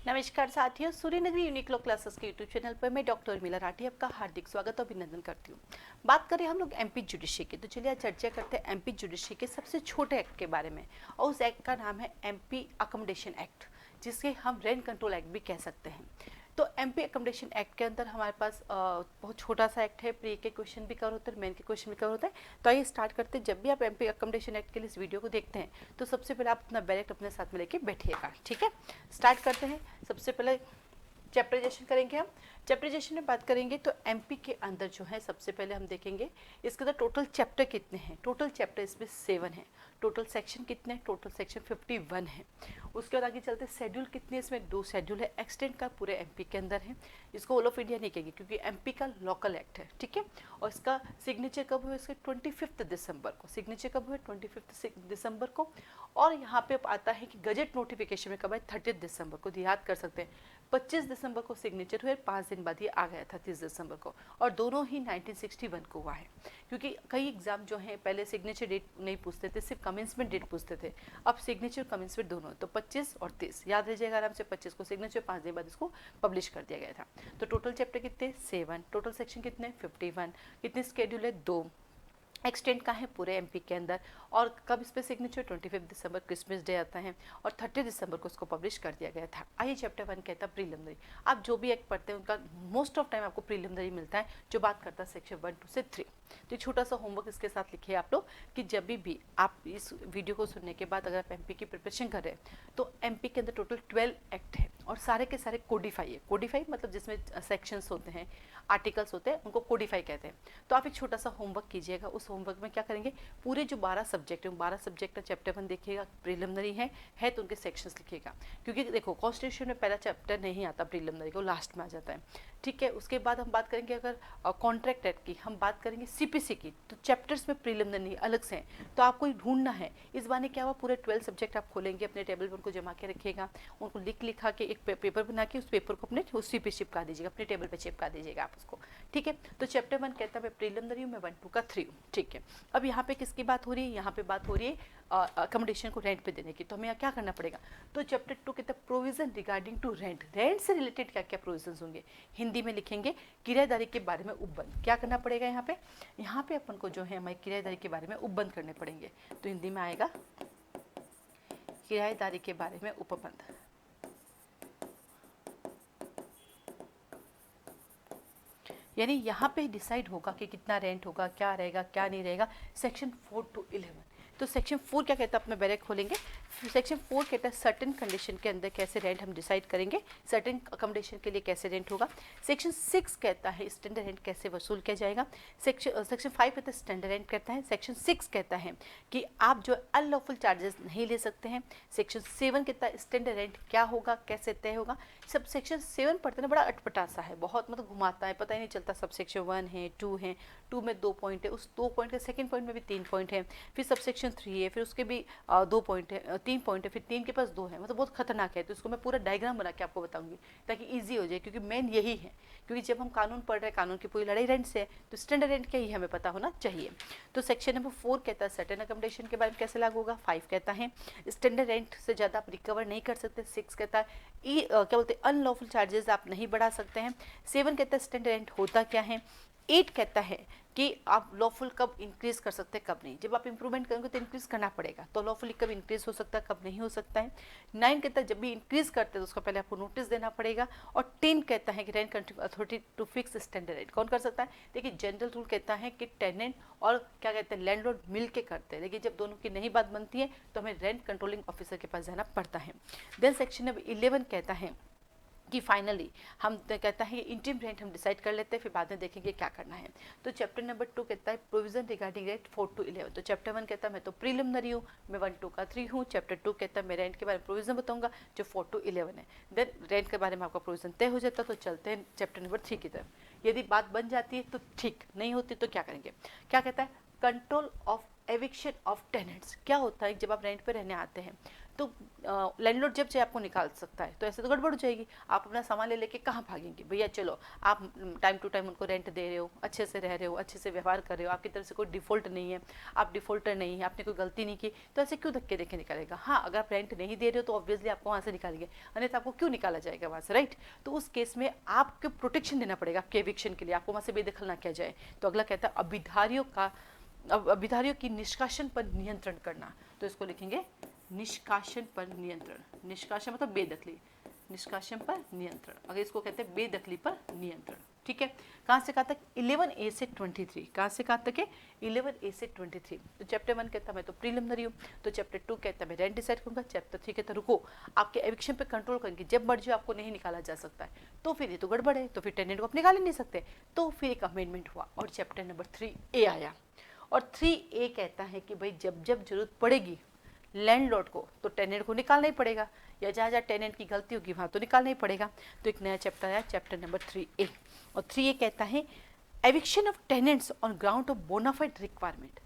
नमस्कार साथियों, सूर्य नगरी यूनिक्लो क्लासेस के यूट्यूब चैनल पर मैं डॉक्टर उर्मिला राठी आपका हार्दिक स्वागत और अभिनंदन करती हूँ। बात करें हम लोग एमपी जुडिशरी की, तो चलिए आज चर्चा करते हैं एमपी जुडिशरी के सबसे छोटे एक्ट के बारे में। और उस एक्ट का नाम है एमपी अकोमोडेशन एक्ट, जिसके हम रेंट कंट्रोल एक्ट भी कह सकते हैं। तो एमपी अकोमोडेशन एक्ट के अंदर हमारे पास बहुत छोटा सा एक्ट है। प्री के क्वेश्चन भी कवर होते हैं, मेन के क्वेश्चन भी कवर होता है। तो आइए स्टार्ट करते हैं। जब भी आप एमपी अकोमोडेशन एक्ट के लिए इस वीडियो को देखते हैं तो सबसे पहले आप अपना बैलेट अपने साथ में लेके बैठिएगा, ठीक है। स्टार्ट करते हैं। सबसे पहले चैप्टराइजेशन करेंगे हम। चैप्टराइजेशन में बात करेंगे तो एमपी के अंदर जो है सबसे पहले हम देखेंगे इसके अंदर टोटल चैप्टर कितने हैं। टोटल चैप्टर इसमें 7 हैं। टोटल सेक्शन कितने? टोटल सेक्शन 51 है। उसके बाद आगे चलते शेड्यूल कितने, इसमें 2 शेड्यूल है। एक्सटेंड का पूरे एमपी के अंदर है। इसको ऑल ऑफ इंडिया नहीं कहेंगे क्योंकि एमपी का लोकल एक्ट है, ठीक है। और इसका सिग्नेचर कब हुआ? इसके 25 दिसंबर को। सिग्नेचर कब हुआ? 25 दिसंबर को। और यहाँ पे आता है कि गजट नोटिफिकेशन में कब है? 30 दिसंबर को। याद कर सकते हैं 25 दिसंबर को सिग्नेचर हुए, 5 दिन बाद ये आ गया था 30 दिसंबर को। और दोनों ही 1961 को हुआ है। क्योंकि कई एग्जाम जो हैं पहले सिग्नेचर डेट नहीं पूछते थे, सिर्फ कमेंसमेंट डेट पूछते थे। अब सिग्नेचर कमेंसमेंट दोनों, तो 25 और 30 याद रहिएगा आराम से। 25 को सिग्नेचर, 5 दिन बाद इसको पब्लिश कर दिया गया था। तो टोटल चैप्टर कितने? 7। टोटल सेक्शन कितने? 51। कितने स्केड्यूल है? 2। एक्सटेंड का है पूरे एमपी के अंदर। और कब इस पे सिग्नेचर? 25 दिसंबर, क्रिसमस डे आता है। और 30 दिसंबर को इसको पब्लिश कर दिया गया था। आइए चैप्टर 1 कहता है प्रीलिमिनरी। आप जो भी एक्ट पढ़ते हैं उनका मोस्ट ऑफ टाइम आपको प्रीलिमिनरी मिलता है, जो बात करता है सेक्शन 1 2 से 3। तो छोटा सा होमवर्क इसके साथ लिखिए आप लोग कि जब भी आप इस वीडियो को सुनने के बाद अगर आप एमपी की प्रिपरेशन कर रहे हैं तो एमपी के अंदर टोटल 12 एक्ट है और सारे के सारे कोडिफाई है। कोडिफाई मतलब जिसमें सेक्शंस होते हैं, आर्टिकल्स होते हैं, उनको कोडिफाई कहते हैं। तो आप एक छोटा सा होमवर्क कीजिएगा। उस होमवर्क में क्या करेंगे, पूरे जो 12 सब्जेक्ट है 12 सब्जेक्ट का चैप्टर 1 देखिएगा, प्रीलिमिनरी है तो उनके सेक्शंस लिखिएगा। क्योंकि देखो कॉन्स्टिट्यूशन में पहला चैप्टर नहीं आता प्रीलिमिनरी को, लास्ट में आ जाता है, ठीक है। उसके बाद हम बात करेंगे अगर कॉन्ट्रैक्ट एक्ट की, हम बात करेंगे सीपीसी की, तो चैप्टर्स में प्रीलिमिनरी अलग से हैं। तो आपको ढूंढना है। इस बार क्या हुआ, पूरे 12 सब्जेक्ट आप खोलेंगे, अपने टेबल पर उनको जमा के रखिएगा, उनको लिखा के एक पेपर बना के उस पेपर को अपने उसी पे चिपका दीजिएगा, अपने टेबल पे चिपका दीजिएगा आप उसको, ठीक है। तो चैप्टर 1 कहता है मैं प्रीलिमिनरी हूँ, मैं 1 2 का 3 हूँ, ठीक है। अब यहाँ पे किसकी बात हो रही है? यहाँ पे बात हो रही है अकोमोडेशन को रेंट पे देने की। तो हमें यहाँ क्या करना पड़ेगा? तो चैप्टर 2 कहता है provision regarding to rent. Rent से रिलेटेड क्या क्या प्रोविजन होंगे, हिंदी में लिखेंगे किराएदारी के बारे में उपबंध। क्या करना पड़ेगा यहाँ पे अपन को जो है हमारे किराएदारी के बारे में उपबंध करने पड़ेंगे। तो हिंदी में आएगा किराएदारी के बारे में उपबंध। यानी यहाँ पे डिसाइड होगा कि कितना रेंट होगा, क्या रहेगा क्या नहीं रहेगा। Section 4 to 11। तो सेक्शन 4 क्या कहता है, अपना बैरक खोलेंगे। सेक्शन 4 कहता है सर्टेन कंडीशन के अंदर कैसे रेंट हम डिसाइड करेंगे, सर्टेन अकोमोडेशन के लिए कैसे रेंट होगा। सेक्शन 6 कहता है स्टैंडर्ड रेंट कैसे वसूल किया जाएगा। सेक्शन 5 कहता है स्टैंडर्ड रेंट कहता है। सेक्शन 6 कहता है कि आप जो अनलॉफुल चार्जेस नहीं ले सकते हैं। सेक्शन 7 कहता है स्टैंडर्ड रेंट क्या होगा, कैसे तय होगा। सब सेक्शन 7 पढ़ते ना बड़ा अटपटा सा है, बहुत मतलब घुमाता है, पता ही नहीं चलता। सब सेक्शन 1 है, 2 है, 2 में 2 पॉइंट है, उस 2 पॉइंट के सेकंड पॉइंट में भी 3 पॉइंट है, फिर सब सेक्शन 3 है, फिर उसके भी 2 पॉइंट है, 3 पॉइंट है, फिर 3 के पास 2 है, मतलब बहुत खतरनाक है। तो इसको मैं पूरा डायग्राम बना के आपको बताऊंगी ताकि ईजी हो जाए, क्योंकि मेन यही है। क्योंकि जब हम कानून पढ़ रहे हैं, कानून की पूरी लड़ाई रेंट से है, तो स्टैंडर्ड रेंट क्या ही हमें पता होना चाहिए। तो सेक्शन नंबर 4 कहता है सर्टेन अकोमोडेशन के बारे में कैसे लागू होगा। 5 कहता है स्टैंडर्ड रेंट से ज़्यादा आप रिकवर नहीं कर सकते। 6 कहता है क्या बोलते हैं अनलॉफुल चार्जेस आप नहीं बढ़ा सकते हैं। 7 कहता है स्टैंडर्ड रेंट होता क्या है। 8 कहता है कि आप लॉफुल कब इंक्रीज कर सकते हैं, कब नहीं। जब आप इंप्रूवमेंट करेंगे तो इंक्रीज करना पड़ेगा, तो लॉफुली कब इंक्रीज हो सकता है, कब नहीं हो सकता है। 9 कहता है जब भी इंक्रीज करते हैं तो उसका पहले आपको नोटिस देना पड़ेगा। और 10 कहता है कि rent control authority to fix standard rent कौन कर सकता है। देखिए जनरल रूल कहता है कि टेनेंट और क्या कहते हैं लैंडलॉर्ड मिल के करते हैं, लेकिन जब दोनों की नहीं बात बनती है तो हमें रेंट कंट्रोलिंग ऑफिसर के पास जाना पड़ता है। देन सेक्शन नंबर 11 कहता है कि फाइनली हम कहता है इंटीम रेंट हम डिसाइड कर लेते हैं, फिर बाद में देखेंगे क्या करना है। तो चैप्टर नंबर 2 कहता है प्रोविजन रिगार्डिंग रेंट 4 to 11। तो चैप्टर 1 कहता है मैं तो प्रीलिमिनरी हूँ, मैं 1 2 का 3 हूँ। चैप्टर 2 कहता है मैं रेंट के बारे में प्रोविजन बताऊंगा जो 4 to 11 है। देन रेंट के बारे में आपका प्रोविजन तय हो जाता है। तो चलते हैं चैप्टर नंबर 3 की तरफ। यदि बात बन जाती है तो ठीक, नहीं होती तो क्या करेंगे। क्या कहता है control of eviction of tenants. क्या होता है जब आप रेंट पे रहने आते हैं तो लैंडलॉर्ड जब चाहे आपको निकाल सकता है। तो ऐसे तो गड़बड़ हो जाएगी, आप अपना सामान ले लेके कहाँ भागेंगे भैया। चलो आप टाइम टू टाइम उनको रेंट दे रहे हो, अच्छे से रह रहे हो, अच्छे से व्यवहार कर रहे हो, आपकी तरफ से कोई डिफॉल्ट नहीं है, आप डिफॉल्टर नहीं है, आपने कोई गलती नहीं की, तो ऐसे क्यों धक्के देके निकालेगा। हाँ, अगर आप रेंट नहीं दे रहे हो तो ऑब्वियसली आपको वहाँ से निकालेंगे, अन्यथा आपको क्यों निकाला जाएगा वहाँ से, राइट। तो उस केस में आपको प्रोटेक्शन देना पड़ेगा आपके एविक्शन के लिए, आपको वहाँ से बेदखल ना किया जाए। तो अगला कहता है अभिधारियों की निष्कासन पर नियंत्रण करना। तो इसको लिखेंगे निष्कासन पर नियंत्रण। निष्कासन मतलब बेदखली, निष्कासन पर नियंत्रण, अगर इसको कहते हैं बेदखली पर नियंत्रण। ठीक है, कहाँ से कहाँ तक 11A से 23, कहाँ से कहाँ तक है 11A से 23। तो चैप्टर 1 कहता है मैं तो प्रीलिमिनरी हूँ, तो चैप्टर 2 कहता है मैं रेंट डिसाइड करूँगा, चैप्टर 3 कहता है रुको आपके एविक्शन पे कंट्रोल करेंगे, जब मर्जी आपको नहीं निकाला जा सकता है। तो फिर ये तो गड़बड़ है, तो फिर टेनेंट को आप निकाल ही नहीं सकते, तो फिर एक अमेंडमेंट हुआ और चैप्टर नंबर 3A आया। और 3A कहता है कि भाई जब जब जरूरत पड़ेगी लैंडलॉर्ड को तो टेनेंट को निकालना ही पड़ेगा, या जहाँ जहाँ टेनेंट की गलती होगी वहाँ तो निकालना ही पड़ेगा। तो एक नया चैप्टर आया, चैप्टर नंबर 3A। और 3A कहता है eviction of tenants on ground of bona fide requirement.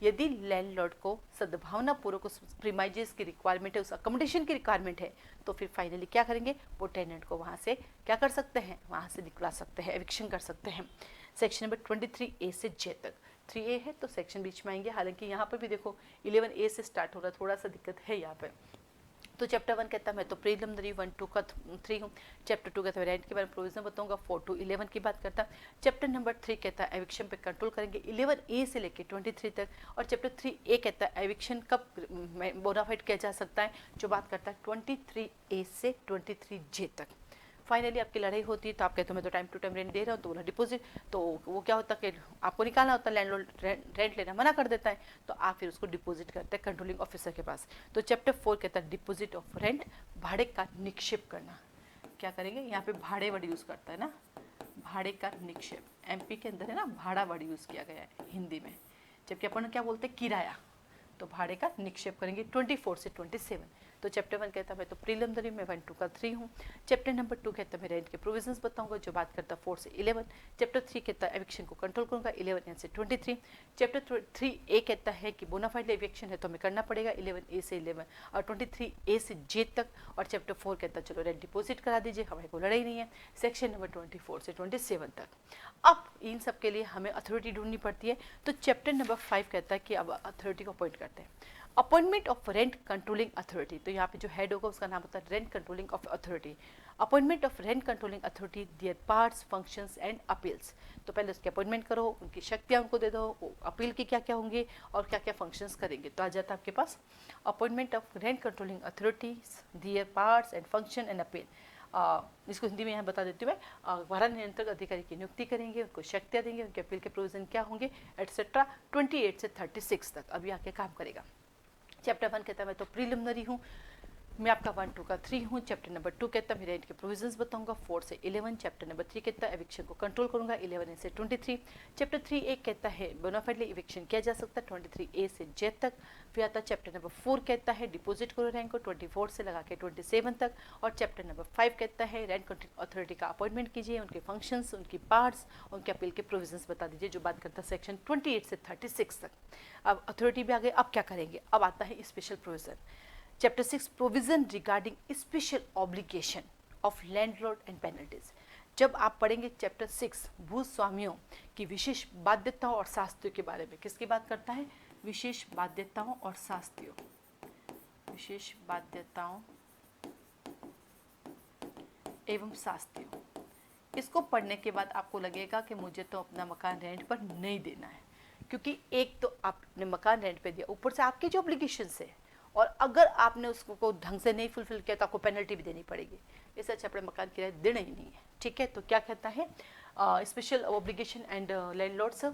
यदि लैंडलॉर्ड को सद्भावना पूर्वक उस प्रीमाइजेस की रिक्वायरमेंट है, उस अकोमोडेशन की रिक्वायरमेंट है, तो फिर फाइनली क्या करेंगे, वो टेनेंट को वहाँ से क्या कर सकते हैं, वहाँ से निकला सकते हैं, एविक्शन कर सकते हैं। सेक्शन नंबर 23A से J तक। 3A है तो सेक्शन बीच में आएंगे, हालांकि यहाँ पर भी देखो 11A से स्टार्ट हो रहा, थोड़ा सा दिक्कत है यहाँ पे। तो चैप्टर 1 कहता है मैं तो प्रीलिमिनरी 1 2 का 3 हूँ। चैप्टर 2 कहता है रेंट के बारे में प्रोविजन बताऊंगा, 4 to 11 की बात करता है। चैप्टर नंबर 3 कहता है एविक्शन पे कंट्रोल करेंगे 11A से लेके 23 तक। और चैप्टर 3A कहता है एविक्शन कब बोनाफाइड किया जा सकता है, जो बात करता है 23A से 23J तक। फाइनली आपकी लड़ाई होती है तो आप कहते हो मैं तो टाइम टू टाइम रेंट दे रहा हूँ, तो बोला डिपॉजिट, तो वो क्या होता है कि आपको निकालना होता है, लैंडलॉर्ड रेंट लेना मना कर देता है, तो आप फिर उसको डिपॉजिट करते हैं कंट्रोलिंग ऑफिसर के पास। तो चैप्टर 4 कहता है डिपॉजिट ऑफ रेंट, भाड़े का निक्षेप करना। क्या करेंगे, यहाँ पे भाड़े वर्ड यूज़ करता है ना, भाड़े का निक्षेप, एमपी के अंदर है ना भाड़ा वर्ड यूज़ किया गया है हिंदी में, जबकि अपन क्या बोलते हैं किराया। तो भाड़े का निक्षेप करेंगे 24 से 27। तो चैप्टर 1 कहता है मैं तो प्रीलिमिनरी में 1 2 का 3 हूँ। चैप्टर नंबर 2 कहता है मैं रेंट के प्रोविजंस बताऊंगा, जो बात करता है 4 से 11। चैप्टर 3 कहता है एविक्शन को कंट्रोल करूंगा 11A से 23। चैप्टर 3A कहता है कि बोनाफाइड एविक्शन है तो हमें करना पड़ेगा 11A से 11 और 23A से J तक। और चैप्टर 4 कहता है चलो रेंट डिपॉजिट करा दीजिए, हमारे को लड़ाई नहीं है, सेक्शन नंबर 24 से 27 तक। अब इन सब के लिए हमें अथॉरिटी ढूंढनी पड़ती है। तो चैप्टर नंबर 5 कहता है कि अब अथॉरिटी को अपॉइंट करते हैं, appointment of rent controlling authority. तो यहाँ पे जो हेड होगा उसका नाम होता है rent controlling of authority. Appointment of rent controlling authority, there parts, functions and appeals. तो पहले उसकी अपॉइंटमेंट करो, उनकी शक्तियाँ उनको दे दो, अपील की क्या क्या होंगे और क्या क्या फंक्शंस करेंगे। तो आ जाता है आपके पास appointment of rent controlling authorities, their parts and function and appeal. इसको हिंदी में यहाँ बता देती हूँ मैं, भाड़ा नियंत्रक अधिकारी की नियुक्ति करेंगे, उनको शक्तियाँ देंगे, उनके अपील के प्रोविजन क्या होंगे एटसेट्रा 28 से 36 तक अभी आके काम करेगा। चैप्टर 1 कहता है मैं तो प्रीलिमिनरी हूँ, मैं आपका 1 2 का 3 हूँ। चैप्टर नंबर 2 कहता है मैं रेंट के प्रोविजंस बताऊंगा 4 से 11। चैप्टर नंबर 3 कहता है एविक्शन को कंट्रोल करूंगा 11A से 23। चैप्टर 3A कहता है बोनाफाइडली एविक्शन किया जा सकता है 23A से J तक। फिर आता है चैप्टर नंबर 4 कहता है डिपॉजिट करो रैंक को 24 से लगा के 27 तक। और चैप्टर नंबर 5 कहता है रेंट कंट्रोलिंग अथॉरिटी का अपॉइंटमेंट कीजिए, उनके फंक्शंस, उनकी पार्ट्स, उनके अपील के प्रोविजंस बता दीजिए, जो बात करता है सेक्शन 28 से 36 तक। अब अथॉरिटी भी आ गए, अब क्या करेंगे, अब आता है special provision. Chapter 6 provision regarding special obligation of landlord and penalties. जब आप पढ़ेंगे चैप्टर 6 भूस्वामियों की विशेष बाध्यताओं और शास्तियों के बारे में, किसकी बात करता है, विशेष बाध्यताओं और शास्तियों, विशेष बाध्यताओं एवं शास्तियों। इसको पढ़ने के बाद आपको लगेगा कि मुझे तो अपना मकान रेंट पर नहीं देना है, क्योंकि एक तो आपने मकान रेंट पे दिया, ऊपर से आपके जो ऑब्लिगेशंस है, और अगर आपने उसको ढंग से नहीं फुलफिल किया तो आपको पेनल्टी भी देनी पड़ेगी। इससे अच्छा अपने मकान किराया देना ही नहीं है। ठीक है, तो क्या कहता है special obligation and landlords,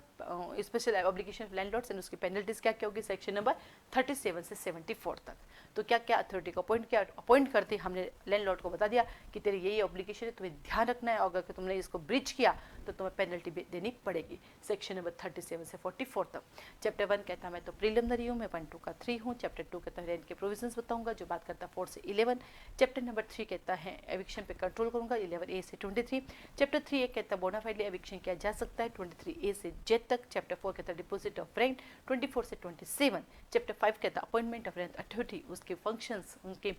special obligation landlords and उसकी पेनल्टीज क्या क्या होगी, सेक्शन नंबर 37 से 74 तक। तो क्या क्या अथॉरिटी को अपॉइंट करते हमने लैंडलॉर्ड को बता दिया कि तेरी यही ऑब्लिगेशन है, तुम्हें ध्यान रखना है, अगर तुमने इसको ब्रीच किया तो तुम्हें पेनल्टी भी देनी पड़ेगी। सेक्शन नंबर 37 से 44 तक। चैप्टर 1 कहता है मैं तो प्रीलिमिनरी हूँ, मैं 1 2 का 3 हूँ। चैप्टर 2 कहता है रेंट के प्रोविजंस बताऊंगा, जो बात करता है 4 से 11। चैप्टर नंबर 3 कहता है एविक्शन पे कंट्रोल करूंगा, 11A से 23। चैप्टर 3 एक कहता है बोनाफाइडली एविक्शन किया जा सकता है, 23A से Z तक। चैप्टर 4 कहता है डिपॉजिट ऑफ रेंट, 24 से 27। चैप्टर 5 कहता है अपॉइंटमेंट ऑफ रेंट अथॉरिटी, उसके फंक्शंस, उनके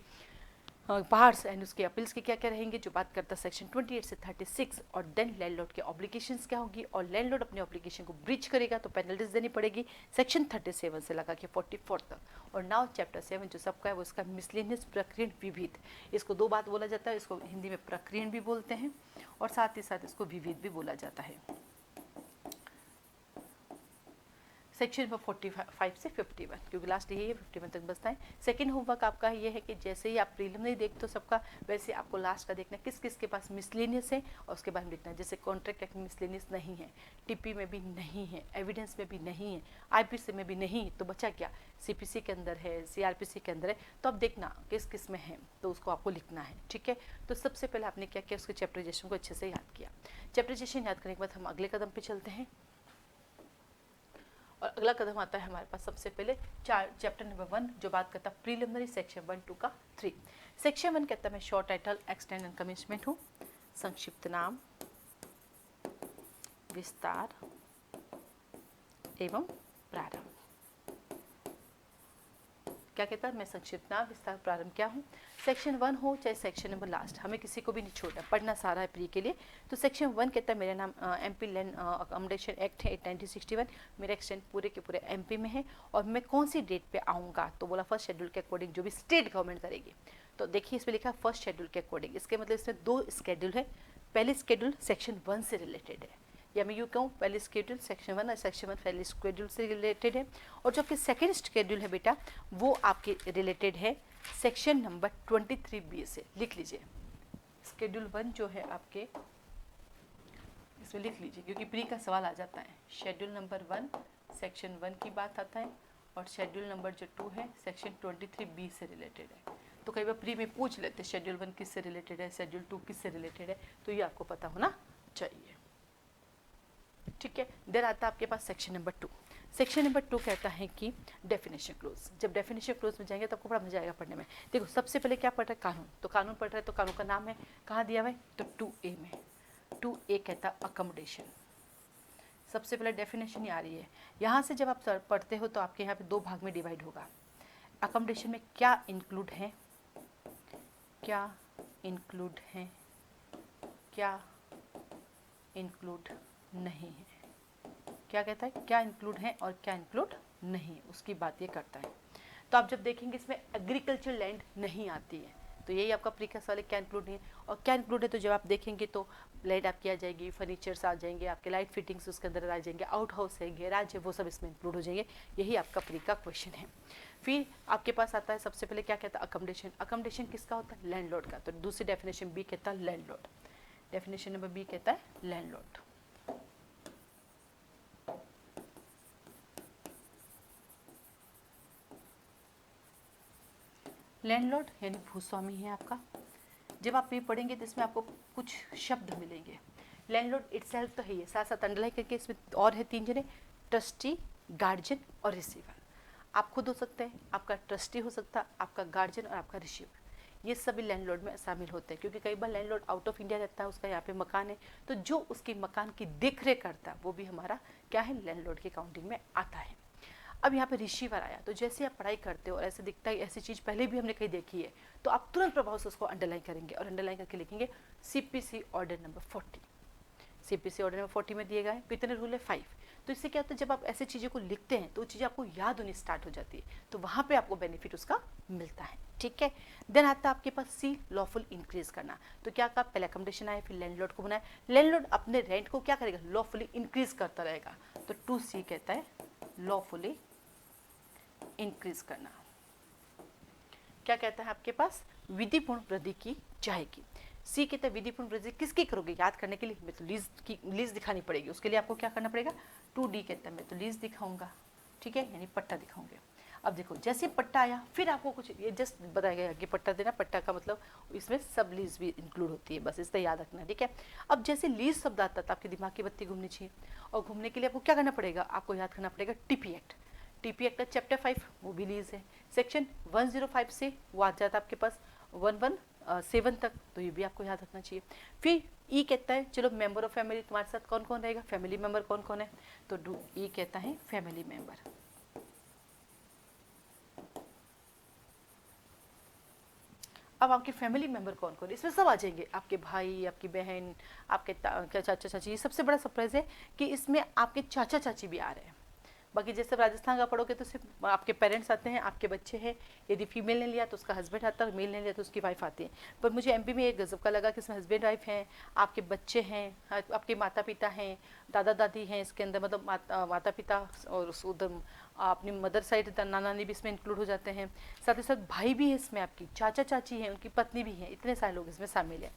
पार्ट्स एंड उसके अपील्स के क्या क्या रहेंगे, जो बात करता है सेक्शन 28 से 36। और देन लैंडलॉर्ड के ऑब्लिगेशंस क्या होगी, और लैंडलॉर्ड अपने ऑब्लिगेशन को ब्रीच करेगा तो पेनल्टीज देनी पड़ेगी, सेक्शन 37 से लगा के 44 तक। और नाउ चैप्टर 7 जो सबका है वो इसका मिसलेनियस प्रक्रियण विविध, इसको दो बात बोला जाता है, इसको हिंदी में प्रक्रियण भी बोलते हैं और साथ ही साथ इसको विविध भी बोला जाता है। सेक्शन नंबर 45 से 51, क्योंकि लास्ट यही है 51 तक बचता है। सेकंड होमवर्क आपका ये है कि जैसे ही आप प्रीलिमिनरी देखते हो सबका, वैसे आपको लास्ट का देखना किस किस के पास मिसलेनियस है और उसके बारे में लिखना है। जैसे कॉन्ट्रैक्ट एक्ट में मिसलेनियस नहीं है, टीपी में भी नहीं है, एविडेंस में भी नहीं है, आईपीसी में भी नहीं, तो बचा क्या, सीपीसी के अंदर है, सीआरपीसी के अंदर है। तो अब देखना किस किस में है, तो उसको आपको लिखना है, ठीक है। तो सबसे पहले आपने क्या किया, उसके चैप्टराइजेशन को अच्छे से याद किया। चैप्टराइजेशन याद करने के बाद हम अगले कदम पे चलते हैं, और अगला कदम आता है हमारे पास सबसे पहले चैप्टर नंबर 1 जो बात करता है प्रीलिमिनरी सेक्शन 1 2 का 3। सेक्शन 1 कहता है मैं short title, extend and commitment हूँ, संक्षिप्त नाम, विस्तार एवं प्रारंभ। क्या कहता है, मैं संक्षिप्त नाम, विस्तार, प्रारंभ क्या हूँ। सेक्शन 1 हो चाहे सेक्शन नंबर लास्ट, हमें किसी को भी नहीं छोड़ना, पढ़ना सारा है प्री के लिए। तो सेक्शन 1 कहता है मेरा नाम एमपी लैंड अकोमोडेशन एक्ट है 1961, मेरा एक्सटेंड पूरे के पूरे एमपी में है और मैं कौन सी डेट पे आऊँगा, तो बोला फर्स्ट शेड्यूल के अकॉर्डिंग जो भी स्टेट गवर्नमेंट करेगी। तो देखिए इसमें लिखा है फर्स्ट शेड्यूल के अकॉर्डिंग, इसके मतलब इसमें 2 स्केड्यूल है। पहले स्केड्यूल सेक्शन 1 से रिलेटेड है, या मैं यूँ कहूँ पहले स्केड्यूल सेक्शन 1 और सेक्शन 1 पहले स्केड्यूल से रिलेटेड है, और जो आपके सेकेंड स्केड्यूल है बेटा वो आपके रिलेटेड है सेक्शन नंबर 23B से। लिख लीजिए स्केड्यूल 1 जो है आपके, इसमें लिख लीजिए क्योंकि प्री का सवाल आ जाता है। शेड्यूल नंबर 1 सेक्शन 1 की बात आता है और शेड्यूल नंबर जो 2 है सेक्शन 23B से रिलेटेड है। तो कई बार प्री में पूछ लेते हैं शेड्यूल 1 किससे रिलेटेड है, शेड्यूल 2 किससे रिलेटेड है, तो ये आपको पता होना चाहिए, ठीक है। देन आता है आपके पास सेक्शन नंबर 2। सेक्शन नंबर 2 कहता है कि डेफिनेशन क्लोज। जब डेफिनेशन क्लोज में जाएंगे तो आपको बड़ा मजा आएगा पढ़ने में। देखो सबसे पहले क्या पढ़ रहा है, कानून, तो कानून पढ़ रहा है तो कानून का नाम है कहाँ दिया हुआ है, तो 2A में। 2A कहता है अकोमोडेशन। सबसे पहले डेफिनेशन ही आ रही है। यहाँ से जब आप पढ़ते हो तो आपके यहाँ पे 2 भाग में डिवाइड होगा। अकोमोडेशन में क्या इंक्लूड है, क्या इंक्लूड है, क्या इंक्लूड नहीं है। क्या कहता है, क्या इंक्लूड है और क्या इंक्लूड नहीं है, उसकी बात ये करता है। तो आप जब देखेंगे इसमें एग्रीकल्चर लैंड नहीं आती है, तो यही आपका प्रीकस वाले क्या इंक्लूड है। और क्या इंक्लूड है तो जब आप देखेंगे तो लाइट आपकी आ जाएगी, फर्नीचर्स आ जाएंगे, आपके लाइट फिटिंग्स उसके अंदर आ जाएंगे, आउट हाउस है, गैराज है, वो सब इसमें इंक्लूड हो जाएंगे। यही आपका प्री का क्वेश्चन है। फिर आपके पास आता है सबसे पहले क्या कहता है, अकोमोडेशन। अकोमोडेशन किसका होता है, लैंडलॉर्ड का। तो दूसरी डेफिनेशन बी कहता है लैंडलॉर्ड। डेफिनेशन नंबर बी कहता है लैंडलॉर्ड। लैंडलॉर्ड यानी भूस्वामी है आपका। जब आप ये पढ़ेंगे तो इसमें आपको कुछ शब्द मिलेंगे। लैंडलॉर्ड इटसेल्फ तो है, ये साथ साथ अंडरलाइन करके इसमें और है 3 जने, ट्रस्टी, गार्जियन और रिसीवर। आप खुद हो सकते हैं, आपका ट्रस्टी हो सकता है, आपका गार्जियन और आपका रिसीवर, ये सभी लैंडलॉर्ड में शामिल होते हैं। क्योंकि कई बार लैंडलॉर्ड आउट ऑफ इंडिया रहता है, उसका यहाँ पे मकान है, तो जो उसके मकान की देखरेख करता है वो भी हमारा क्या है, लैंडलॉर्ड की काउंटिंग में आता है। अब यहाँ पे रिसीवर आया, तो जैसे आप पढ़ाई करते हो और ऐसे दिखता है ऐसी चीज़ पहले भी हमने कहीं देखी है, तो आप तुरंत प्रभाव से उसको अंडरलाइन करेंगे और अंडरलाइन करके लिखेंगे CPC order number 40। CPC order number 40 में दिए गए कितने रूल है, 5। तो इससे क्या होता है, जब आप ऐसी चीज़ों को लिखते हैं तो वो चीज़ें आपको याद होनी स्टार्ट हो जाती है, तो वहाँ पे आपको बेनिफिट उसका मिलता है, ठीक है। देन आता है आपके पास सी, लॉफुल इंक्रीज करना। तो क्या कहा, पहले अकोमोडेशन आया, फिर लैंडलॉर्ड को बनाया। लैंडलॉर्ड अपने रेंट को क्या करेगा, लॉफुली इंक्रीज करता रहेगा। तो 2C कहता है लॉफुली इंक्रीज करना। क्या कहता है आपके पास, विधिपूर्ण वृद्धि की जाएगी। सी कहता है विधिपूर्ण वृद्धि किसकी करोगे, याद करने के लिए मैं तो लीज दिखानी पड़ेगी, उसके लिए आपको क्या करना पड़ेगा, 2D कहता है मैं तो लीज दिखाऊंगा, ठीक है, यानी पट्टा दिखाऊंगे। अब देखो जैसे पट्टा आया, फिर आपको कुछ ये जस्ट बताया गया कि पट्टा देना, पट्टा का मतलब इसमें सब लीज भी इंक्लूड होती है, बस इसका याद रखना, ठीक है। अब जैसे लीज शब्द आता था, आपके दिमाग की बत्ती घूमनी चाहिए, और घूमने के लिए आपको क्या करना पड़ेगा, आपको याद करना पड़ेगा टीपी एक्ट। टीपी एक्ट का चैप्टर 5 वो भी लीज है, सेक्शन 105 से वो आ जाता है आपके पास 117 तक, तो ये भी आपको याद रखना चाहिए। फिर ई कहता है चलो मेंबर ऑफ फैमिली, तुम्हारे साथ कौन कौन रहेगा, फैमिली मेंबर कौन कौन है, तो डू ई कहता है फैमिली मेंबर। अब आपके फैमिली मेंबर कौन कौन है, इसमें सब आ जाएंगे, आपके भाई, आपकी बहन, आपके चाचा चाची। ये सबसे बड़ा सरप्राइज है कि इसमें आपके चाचा चाची भी आ रहे हैं। बाकी जैसे राजस्थान का पढ़ोगे तो सिर्फ आपके पेरेंट्स आते हैं, आपके बच्चे हैं, यदि फीमेल ने लिया तो उसका हस्बैंड आता है, मेल ने लिया तो उसकी वाइफ आती है। पर मुझे एमपी में एक गजब का लगा कि इसमें हस्बैंड वाइफ हैं, आपके बच्चे हैं, आपके माता पिता हैं, दादा दादी हैं इसके अंदर, मतलब माता पिता, और उधर अपनी मदर साइड नाना नानी भी इसमें इंक्लूड हो जाते हैं, साथ ही साथ भाई भी है इसमें, आपकी चाचा चाची हैं, उनकी पत्नी भी है, इतने सारे लोग इसमें शामिल हैं,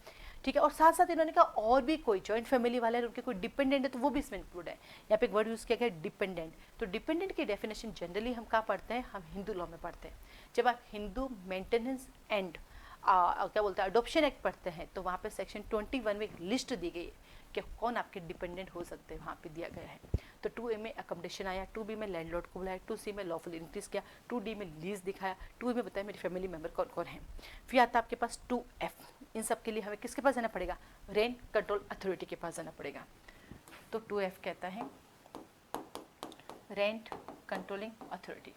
ठीक है। और साथ साथ इन्होंने कहा और भी कोई जॉइंट फैमिली वाले हैं, उनके कोई डिपेंडेंट है तो वो भी इसमें इंक्लूड है। यहाँ पे एक वर्ड यूज़ किया गया है डिपेंडेंट। तो डिपेंडेंट की डेफिनेशन जनरली हम कहाँ पढ़ते हैं, हम हिंदू लॉ में पढ़ते हैं। जब आप हिंदू मेंटेनेंस एंड क्या बोलते हैं अडॉप्शन एक्ट पढ़ते हैं, तो वहाँ पे सेक्शन 21 में एक लिस्ट दी गई है कि कौन आपके डिपेंडेंट हो सकते हैं, वहाँ पे दिया गया है। तो 2A में अकोमोडेशन आया, 2B में लैंडलॉर्ड को बुलाया, 2C में लॉफुल इंक्रीज किया, 2D में लीज दिखाया, 2E में बताया मेरी फैमिली मेंबर कौन कौन है। फिर आता है आपके पास 2F। इन सब के लिए हमें किसके पास जाना पड़ेगा, रेंट कंट्रोल अथॉरिटी के पास जाना पड़ेगा। तो 2F कहता है रेंट कंट्रोलिंग अथॉरिटी।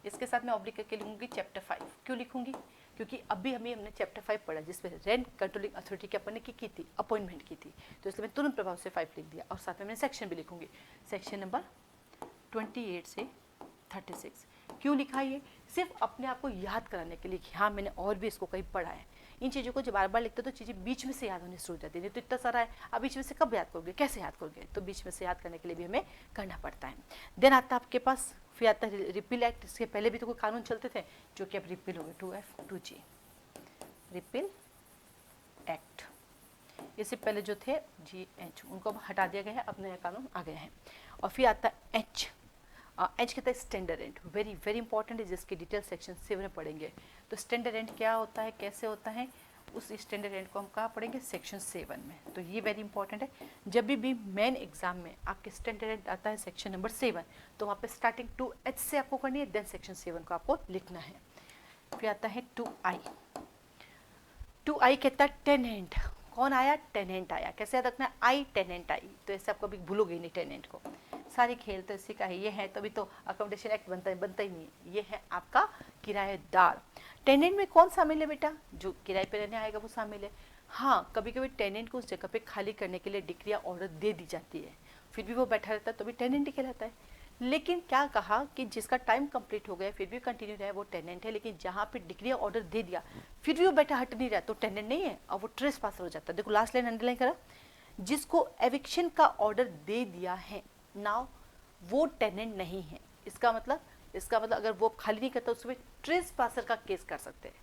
इसके साथ मैं ऑब्लिक करके लिखूंगी चैप्टर 5। क्यों लिखूंगी, क्योंकि अभी हमने चैप्टर 5 पढ़ा जिसमें रेंट कंट्रोलिंग अथॉरिटी की अपन ने की थी, अपॉइंटमेंट की थी, तो इसलिए मैं तुरंत प्रभाव से 5 लिख दिया। और साथ में मैं सेक्शन भी लिखूंगी, सेक्शन नंबर 28 से 36। क्यों लिखा ये, सिर्फ अपने आप को याद कराने के लिए कि हाँ मैंने और भी इसको कहीं पढ़ा है। इन चीज़ों को जब बार बार लिखते हो तो चीज़ें बीच में से याद होने शुरू हो जाती है, नहीं तो इतना सारा है, अब बीच में से कब याद करोगे, कैसे याद करोगे, तो बीच में से याद करने के लिए भी हमें करना पड़ता है। देन आता है आपके पास, फिर आता है रिपील एक्ट। इसके पहले भी तो कोई कानून चलते थे जो कि अब रिपील हो गए, 2F 2G रिपील एक्ट। इससे पहले जो थे GH उनको अब हटा दिया गया है, अब नया कानून आ गया है। और फिर आता है H। एच कहता है standard rent, very very important है, जिसकी डिटेल सेक्शन 7 में पढ़ेंगे। तो स्टैंडर्ड रेंट क्या होता है, कैसे होता है, उस स्टैंडर्ड रेंट को हम कहाँ पढ़ेंगे, सेक्शन 7 में। तो ये वेरी इंपॉर्टेंट है, जब भी मेन एग्जाम में आपके स्टैंडर्ड रेंट आता है सेक्शन नंबर 7, तो वहाँ पे स्टार्टिंग 2H से आपको करनी है, देन सेक्शन 7 को आपको लिखना है। फिर आता है 2I। 2I कहता है टेनेंट। कौन आया, टेनेंट आया। कैसे याद रखना है, आई टेनेंट आई, तो ऐसे आपको कभी भूलोगे नहीं टेनेंट को। सारी खेल तो इसी का है, ये है तभी तो अकोमोडेशन एक्ट बनता ही नहीं है। ये है आपका किराएदार। टेनेंट में कौन शामिल है बेटा, जो किराए पे रहने आएगा वो शामिल है। हाँ, कभी कभी टेनेंट को उस जगह पे खाली करने के लिए डिक्री या ऑर्डर दे दी जाती है, फिर भी वो बैठा रहता है तो भी टेनेंट ही कहलाता है। लेकिन क्या कहा कि जिसका टाइम कंप्लीट हो गया फिर भी कंटिन्यू रहा है वो टेनेंट है, लेकिन जहाँ पे डिक्री ऑर्डर दे दिया फिर भी वो बैठा हट नहीं रहा तो टेनेंट नहीं है, और वो ट्रेसपासर हो जाता है। देखो लास्ट लाइन अंडरलाइन करा, जिसको एविक्शन का ऑर्डर दे दिया है नाउ वो टेनेंट नहीं है। इसका मतलब अगर वो खाली नहीं करता उसमें ट्रेसपासर का केस कर सकते हैं।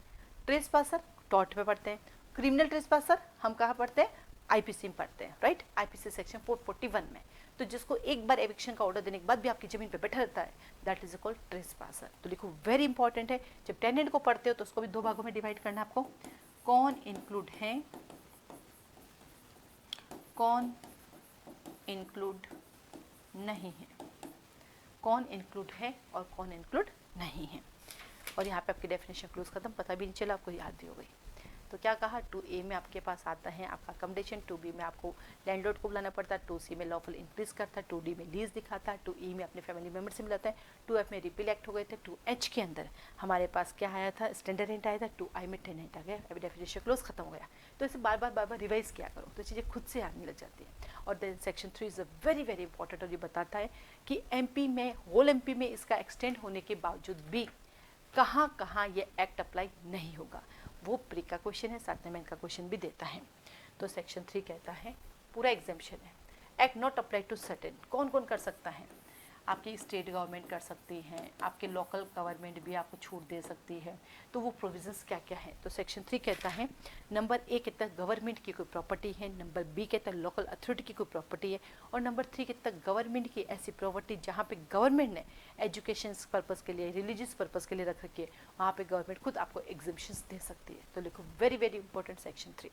ट्रेसपासर टॉर्ट में पढ़ते हैं, क्रिमिनल ट्रेसपासर हम कहाँ पढ़ते हैं, आईपीसी में पढ़ते हैं, राइट, आईपीसी सेक्शन 441 में। तो जिसको एक बार एविक्शन का ऑर्डर देने के बाद भी आपकी जमीन पे बैठा रहता है, दैट इज कॉल्ड ट्रेसपासर। तो लिखो वेरी इंपॉर्टेंट है, जब टेनेंट को पढ़ते हो तो उसको भी 2 भागों में डिवाइड करना है आपको, कौन इंक्लूड है, कौन इंक्लूड नहीं है, कौन इंक्लूड है और कौन इंक्लूड नहीं है। और यहाँ पे आपकी डेफिनेशन क्लोज खत्म, पता भी नहीं चला, आपको याद भी हो गई। तो क्या कहा, 2A में आपके पास आता है आपका अकोमोडेशन, 2B में आपको लैंडलॉर्ड को बुलाना पड़ता है, 2C में लॉफुल इंक्रीज करता है, 2D में लीज दिखाता है, 2E में अपने फैमिली मेंबर से मिलाता है, 2F में रिपील एक्ट हो गए थे, 2H के अंदर हमारे पास क्या आया था, स्टैंडर्ड रेंट आया था, 2I में टेनेंट आ गया, अभी डेफिनेशन क्लोज खत्म हो गया। तो इसे बार बार रिवाइज किया करो तो चीज़ें खुद से आने लग जाती है। और then section 3 is a very very important, और ये बताता है कि MP में, होल MP में इसका एक्सटेंड होने के बावजूद भी कहाँ कहाँ ये एक्ट अप्लाई नहीं होगा, वो प्री का क्वेश्चन है, साथ में मेन का क्वेश्चन भी देता है। तो सेक्शन 3 कहता है पूरा एग्जाम्पशन है, act not apply to certain, कौन कौन कर सकता है, आपकी स्टेट गवर्नमेंट कर सकती हैं, आपके लोकल गवर्नमेंट भी आपको छूट दे सकती है। तो वो प्रोविजंस क्या क्या है? तो सेक्शन 3 कहता है, नंबर ए कहता है गवर्नमेंट की कोई प्रॉपर्टी है, नंबर बी कहता है लोकल अथॉरिटी की कोई प्रॉपर्टी है, और नंबर 3 कहता है गवर्नमेंट की ऐसी प्रॉपर्टी जहाँ पे गवर्नमेंट ने एजुकेशन पर्पज़ के लिए, रिलीजियस पर्पज़ के लिए रख रखी है, वहाँ पे गवर्नमेंट खुद आपको एग्जिबिशंस दे सकती है। तो लिखो वेरी वेरी इंपॉर्टेंट सेक्शन 3।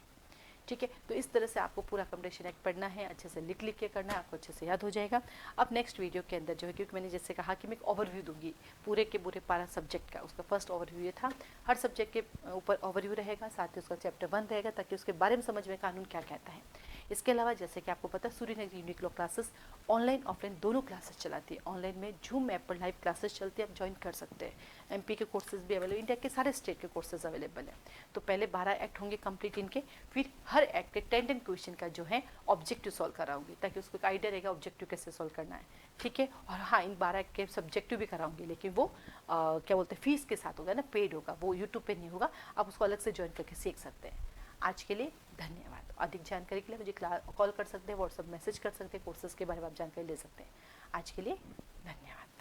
ठीक है, तो इस तरह से आपको पूरा कॉम्पिटिशन एक्ट पढ़ना है, अच्छे से लिख लिख के करना है, आपको अच्छे से याद हो जाएगा। अब नेक्स्ट वीडियो के अंदर जो है, क्योंकि मैंने जैसे कहा कि मैं एक ओवरव्यू दूंगी पूरे के पूरे 12 सब्जेक्ट का, उसका फर्स्ट ओवरव्यू ये था। हर सब्जेक्ट के ऊपर ओवरव्यू रहेगा, साथ ही उसका चैप्टर 1 रहेगा, ताकि उसके बारे में समझ में कानून क्या कहता है। इसके अलावा जैसे कि आपको पता है, Suryanagari unique law classes online offline दोनों क्लासेस चलाती है। ऑनलाइन में जूम ऐप पर लाइव क्लासेस चलती है, आप ज्वाइन कर सकते हैं। एमपी के कोर्सेज भी अवेलेबल, इंडिया के सारे स्टेट के कोर्सेज अवेलेबल हैं। तो पहले 12 एक्ट होंगे कंप्लीट इनके, फिर हर एक्ट के 10 क्वेश्चन का जो है ऑब्जेक्टिव सॉल्व कराऊंगी, ताकि उसको एक आइडिया रहेगा ऑब्जेक्टिव कैसे सॉल्व करना है। ठीक है, और हाँ, इन 12 एक्ट के सब्जेक्टिव भी कराऊंगी, लेकिन वो क्या बोलते हैं, फीस के साथ होगा ना, पेड होगा, वो यूट्यूब पे नहीं होगा, आप उसको अलग से ज्वाइन करके सीख सकते हैं। आज के लिए धन्यवाद। अधिक जानकारी के लिए मुझे कॉल कर सकते हैं, व्हाट्सएप मैसेज कर सकते हैं, कोर्सेज के बारे में आप जानकारी ले सकते हैं। आज के लिए धन्यवाद।